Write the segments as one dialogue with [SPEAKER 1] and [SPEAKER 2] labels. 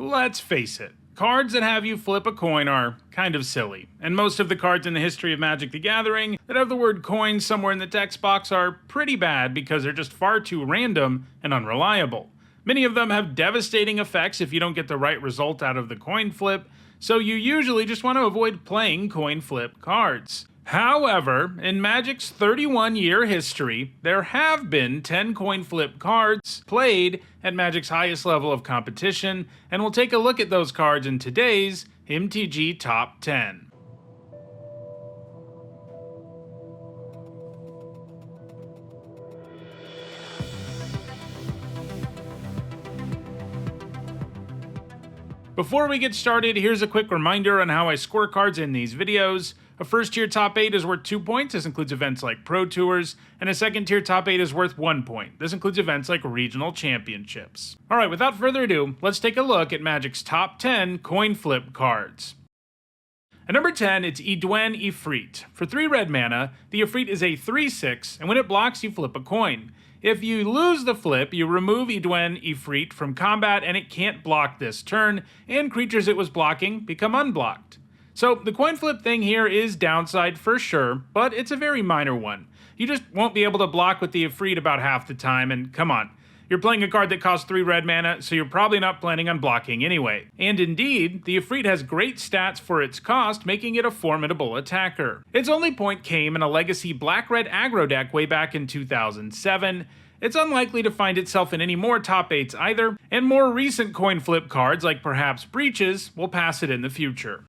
[SPEAKER 1] Let's face it, cards that have you flip a coin are kind of silly, and most of the cards in the history of Magic the Gathering that have the word coin somewhere in the text box are pretty bad because they're just far too random and unreliable. Many of them have devastating effects if you don't get the right result out of the coin flip, so you usually just want to avoid playing coin flip cards. However, in Magic's 31-year history, there have been 10 coin flip cards played at Magic's highest level of competition, and we'll take a look at those cards in today's MTG Top 10. Before we get started, here's a quick reminder on how I score cards in these videos. A first tier top 8 is worth 2 points, this includes events like Pro Tours, and a second tier top 8 is worth 1 point. This includes events like regional championships. Alright, without further ado, let's take a look at Magic's top 10 coin flip cards. At number 10, it's Edwin Ifrit. For 3 red mana, the Ifrit is a 3/6, and when it blocks, you flip a coin. If you lose the flip, you remove Edwin Ifrit from combat and it can't block this turn, and creatures it was blocking become unblocked. So the coin flip thing here is downside for sure, but it's a very minor one. You just won't be able to block with the Ifrit about half the time, and come on. You're playing a card that costs 3 red mana, so you're probably not planning on blocking anyway. And indeed, the Ifrit has great stats for its cost, making it a formidable attacker. Its only point came in a legacy black-red aggro deck way back in 2007. It's unlikely to find itself in any more top 8s either, and more recent coin flip cards, like perhaps Breaches, will pass it in the future.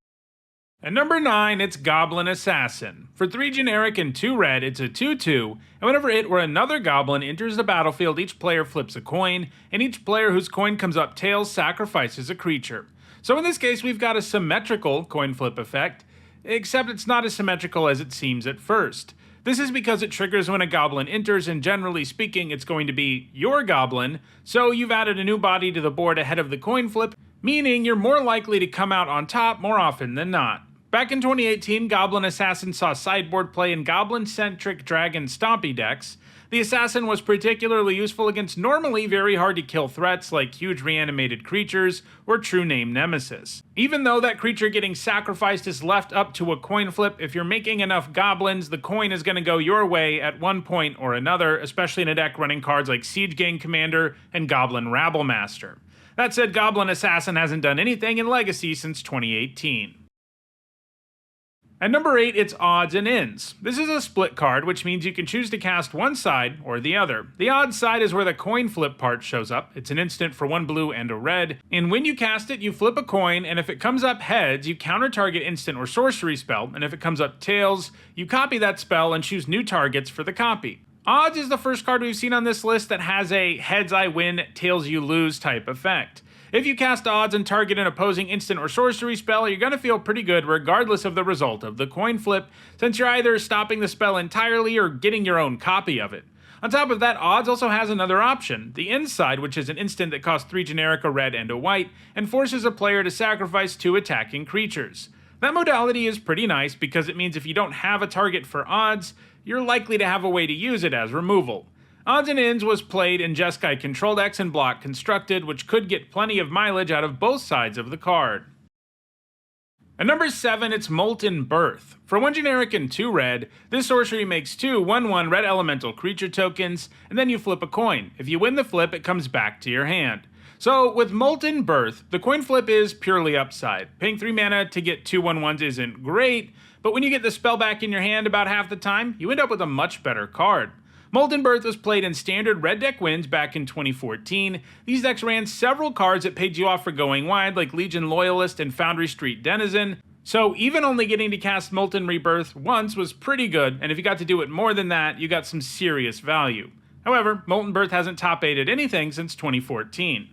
[SPEAKER 1] At number 9, it's Goblin Assassin. For 3 generic and 2 red, it's a 2/2, and whenever it or another goblin enters the battlefield, each player flips a coin, and each player whose coin comes up tails sacrifices a creature. So in this case, we've got a symmetrical coin flip effect, except it's not as symmetrical as it seems at first. This is because it triggers when a goblin enters, and generally speaking, it's going to be your goblin, so you've added a new body to the board ahead of the coin flip, meaning you're more likely to come out on top more often than not. Back in 2018, Goblin Assassin saw sideboard play in goblin-centric dragon stompy decks. The Assassin was particularly useful against normally very hard to kill threats like huge reanimated creatures or true name Nemesis. Even though that creature getting sacrificed is left up to a coin flip, if you're making enough goblins, the coin is going to go your way at one point or another, especially in a deck running cards like Siege Gang Commander and Goblin Rabblemaster. That said, Goblin Assassin hasn't done anything in Legacy since 2018. At number 8, it's Odds and Ends. This is a split card, which means you can choose to cast one side or the other. The odds side is where the coin flip part shows up. It's an instant for 1 blue and a red, and when you cast it, you flip a coin, and if it comes up heads, you counter target instant or sorcery spell, and if it comes up tails, you copy that spell and choose new targets for the copy. Odds is the first card we've seen on this list that has a heads I win, tails you lose type effect. If you cast Odds and target an opposing instant or sorcery spell, you're going to feel pretty good regardless of the result of the coin flip, since you're either stopping the spell entirely or getting your own copy of it. On top of that, Odds also has another option, the Inside, which is an instant that costs 3 generic, a red, and a white, and forces a player to sacrifice 2 attacking creatures. That modality is pretty nice because it means if you don't have a target for Odds, you're likely to have a way to use it as removal. Odds and Ends was played in Jeskai control decks and block constructed, which could get plenty of mileage out of both sides of the card. At number 7, it's Molten Birth. For 1 generic and 2 red, this sorcery makes 2 1/1 red elemental creature tokens, and then you flip a coin. If you win the flip, it comes back to your hand. So with Molten Birth, the coin flip is purely upside. Paying 3 mana to get 2 1/1s isn't great, but when you get the spell back in your hand about half the time, you end up with a much better card. Molten Birth was played in standard red deck wins back in 2014. These decks ran several cards that paid you off for going wide, like Legion Loyalist and Foundry Street Denizen, so even only getting to cast Molten Rebirth once was pretty good, and if you got to do it more than that, you got some serious value. However, Molten Birth hasn't top 8'd anything since 2014.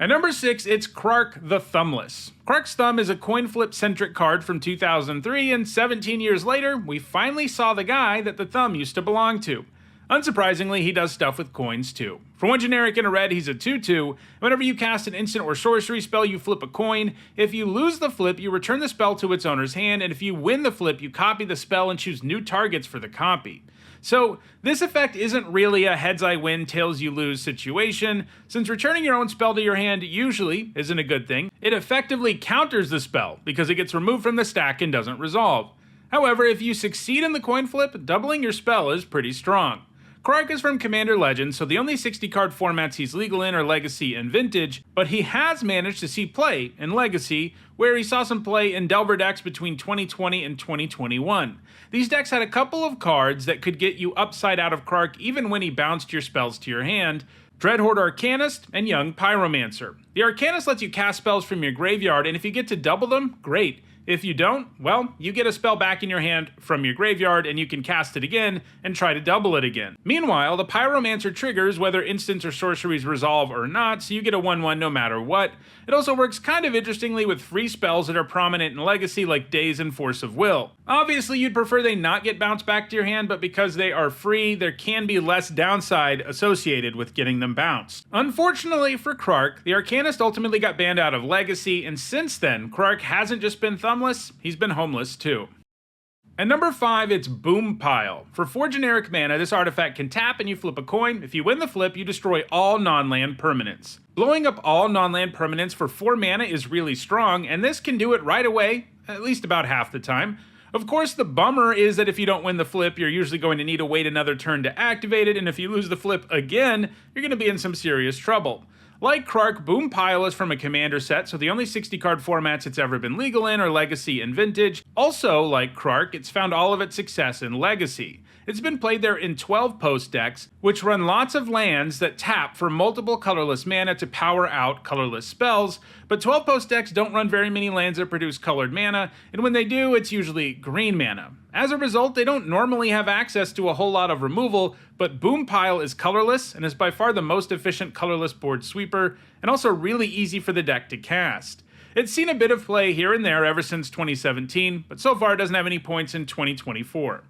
[SPEAKER 1] At number 6, it's Krark the Thumbless. Krark's Thumb is a coin flip-centric card from 2003, and 17 years later, we finally saw the guy that the thumb used to belong to. Unsurprisingly, he does stuff with coins too. For one generic and a red, he's a 2/2. Whenever you cast an instant or sorcery spell, you flip a coin. If you lose the flip, you return the spell to its owner's hand, and if you win the flip, you copy the spell and choose new targets for the copy. So, this effect isn't really a heads I win, tails you lose situation, since returning your own spell to your hand usually isn't a good thing. It effectively counters the spell, because it gets removed from the stack and doesn't resolve. However, if you succeed in the coin flip, doubling your spell is pretty strong. Krark is from Commander Legends, so the only 60-card formats he's legal in are Legacy and Vintage, but he has managed to see play in Legacy, where he saw some play in Delver decks between 2020 and 2021. These decks had a couple of cards that could get you upside out of Krark even when he bounced your spells to your hand: Dreadhorde Arcanist and Young Pyromancer. The Arcanist lets you cast spells from your graveyard, and if you get to double them, great. If you don't, well, you get a spell back in your hand from your graveyard and you can cast it again and try to double it again. Meanwhile, the Pyromancer triggers whether instants or sorceries resolve or not, so you get a 1/1 no matter what. It also works kind of interestingly with free spells that are prominent in Legacy like Daze and Force of Will. Obviously, you'd prefer they not get bounced back to your hand, but because they are free, there can be less downside associated with getting them bounced. Unfortunately for Krark, the Arcanist ultimately got banned out of Legacy, and since then, Krark hasn't just been thumbless, he's been homeless too. At number 5, it's Boom Pile. For 4 generic mana, this artifact can tap and you flip a coin. If you win the flip, you destroy all non-land permanents. Blowing up all non-land permanents for 4 mana is really strong, and this can do it right away, at least about half the time. Of course, the bummer is that if you don't win the flip, you're usually going to need to wait another turn to activate it, and if you lose the flip again, you're going to be in some serious trouble. Like Krark, Boom Pile is from a Commander set, so the only 60-card formats it's ever been legal in are Legacy and Vintage. Also, like Krark, it's found all of its success in Legacy. It's been played there in 12 post decks, which run lots of lands that tap for multiple colorless mana to power out colorless spells, but 12 post decks don't run very many lands that produce colored mana, and when they do, it's usually green mana. As a result, they don't normally have access to a whole lot of removal, but Boom Pile is colorless and is by far the most efficient colorless board sweeper, and also really easy for the deck to cast. It's seen a bit of play here and there ever since 2017, but so far it doesn't have any points in 2024.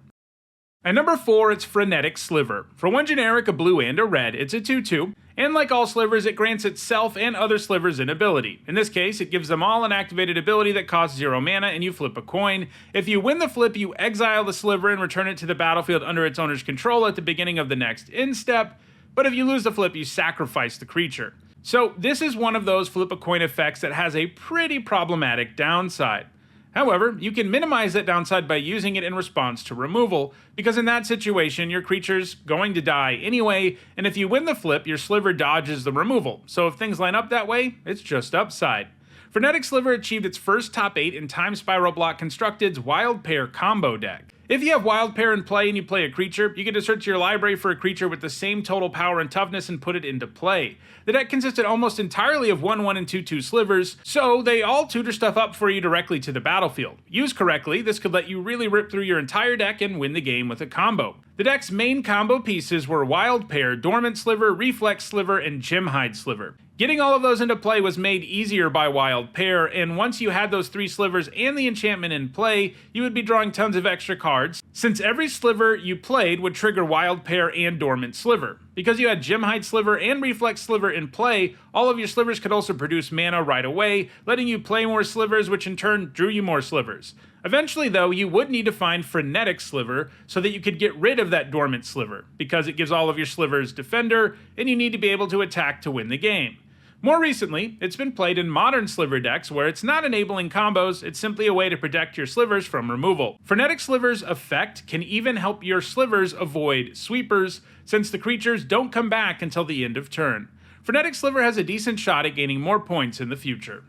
[SPEAKER 1] At number 4, it's Frenetic Sliver. For 1 generic, a blue and a red, it's a 2/2, and like all slivers, it grants itself and other slivers an ability. In this case, it gives them all an activated ability that costs 0 mana, and you flip a coin. If you win the flip, you exile the sliver and return it to the battlefield under its owner's control at the beginning of the next end step, but if you lose the flip, you sacrifice the creature. So this is one of those flip a coin effects that has a pretty problematic downside. However, you can minimize that downside by using it in response to removal, because in that situation, your creature's going to die anyway, and if you win the flip, your sliver dodges the removal, so if things line up that way, it's just upside. Frenetic Sliver achieved its first top 8 in Time Spiral Block Constructed's Wild Pair combo deck. If you have Wild Pair in play and you play a creature, you get to search your library for a creature with the same total power and toughness and put it into play. The deck consisted almost entirely of 1/1 and 2/2 slivers, so they all tutor stuff up for you directly to the battlefield. Used correctly, this could let you really rip through your entire deck and win the game with a combo. The deck's main combo pieces were Wild Pair, Dormant Sliver, Reflex Sliver, and Gemhide Sliver. Getting all of those into play was made easier by Wild Pair, and once you had those 3 slivers and the enchantment in play, you would be drawing tons of extra cards, since every sliver you played would trigger Wild Pair and Dormant Sliver. Because you had Gemhide Sliver and Reflex Sliver in play, all of your slivers could also produce mana right away, letting you play more slivers, which in turn drew you more slivers. Eventually, though, you would need to find Frenetic Sliver so that you could get rid of that Dormant Sliver, because it gives all of your slivers Defender, and you need to be able to attack to win the game. More recently, it's been played in modern sliver decks where it's not enabling combos, it's simply a way to protect your slivers from removal. Frenetic Sliver's effect can even help your slivers avoid sweepers, since the creatures don't come back until the end of turn. Frenetic Sliver has a decent shot at gaining more points in the future.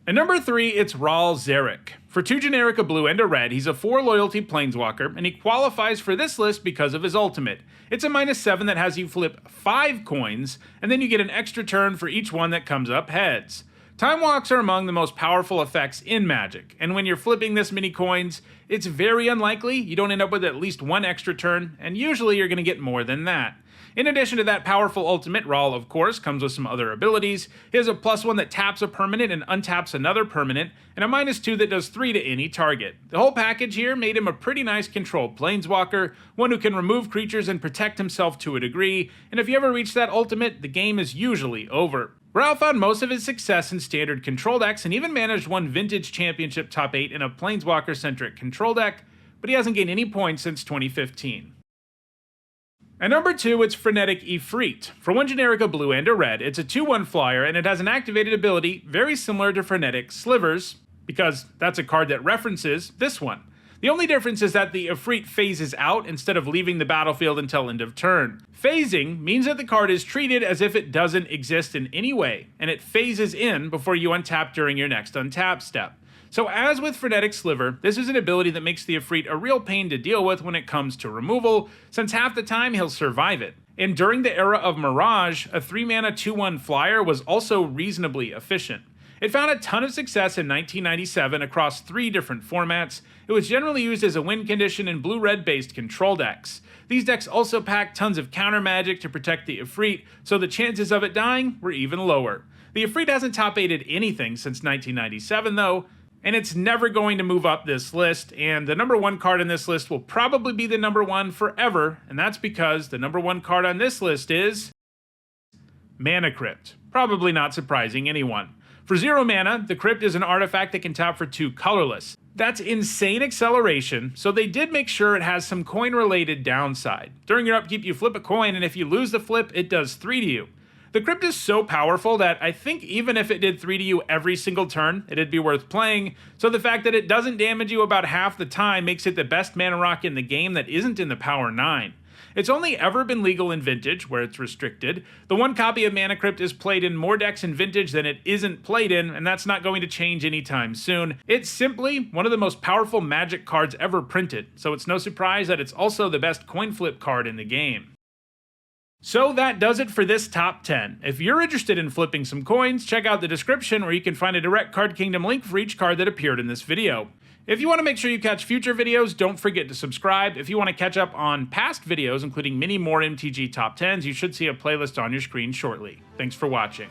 [SPEAKER 1] At number 3, it's Ral Zarek. For 2 generic, a blue and a red, he's a 4 loyalty planeswalker, and he qualifies for this list because of his ultimate. It's a -7 that has you flip 5 coins, and then you get an extra turn for each one that comes up heads. Time walks are among the most powerful effects in Magic, and when you're flipping this many coins, it's very unlikely you don't end up with at least 1 extra turn, and usually you're going to get more than that. In addition to that powerful ultimate, Rawl of course comes with some other abilities. He has a +1 that taps a permanent and untaps another permanent, and a -2 that does 3 to any target. The whole package here made him a pretty nice controlled planeswalker, one who can remove creatures and protect himself to a degree, and if you ever reach that ultimate, the game is usually over. Rawl found most of his success in standard control decks and even managed one Vintage Championship top 8 in a planeswalker-centric control deck, but he hasn't gained any points since 2015. At number 2, it's Frenetic Ifrit. For one generic, a blue and a red, it's a 2/1 flyer, and it has an activated ability very similar to Frenetic Slivers, because that's a card that references this one. The only difference is that the Ifrit phases out instead of leaving the battlefield until end of turn. Phasing means that the card is treated as if it doesn't exist in any way, and it phases in before you untap during your next untap step. So as with Frenetic Sliver, this is an ability that makes the Ifrit a real pain to deal with when it comes to removal, since half the time he'll survive it. And during the era of Mirage, a 3-mana 2/1 flyer was also reasonably efficient. It found a ton of success in 1997 across 3 different formats. It was generally used as a win condition in blue-red based control decks. These decks also packed tons of counter magic to protect the Ifrit, so the chances of it dying were even lower. The Ifrit hasn't top-8'd anything since 1997 though, and it's never going to move up this list, and the number 1 card in this list will probably be the number 1 forever, and that's because the number 1 card on this list is Mana Crypt. Probably not surprising anyone. For 0 mana, the Crypt is an artifact that can tap for 2 colorless. That's insane acceleration, so they did make sure it has some coin-related downside. During your upkeep, you flip a coin, and if you lose the flip, it does 3 to you. The Crypt is so powerful that I think even if it did 3 to you every single turn, it'd be worth playing, so the fact that it doesn't damage you about half the time makes it the best mana rock in the game that isn't in the Power 9. It's only ever been legal in Vintage, where it's restricted. The one copy of Mana Crypt is played in more decks in Vintage than it isn't played in, and that's not going to change anytime soon. It's simply one of the most powerful Magic cards ever printed, so it's no surprise that it's also the best coin flip card in the game. So that does it for this top 10. If you're interested in flipping some coins, check out the description where you can find a direct Card Kingdom link for each card that appeared in this video. If you want to make sure you catch future videos, don't forget to subscribe. If you want to catch up on past videos, including many more MTG top 10s, you should see a playlist on your screen shortly. Thanks for watching.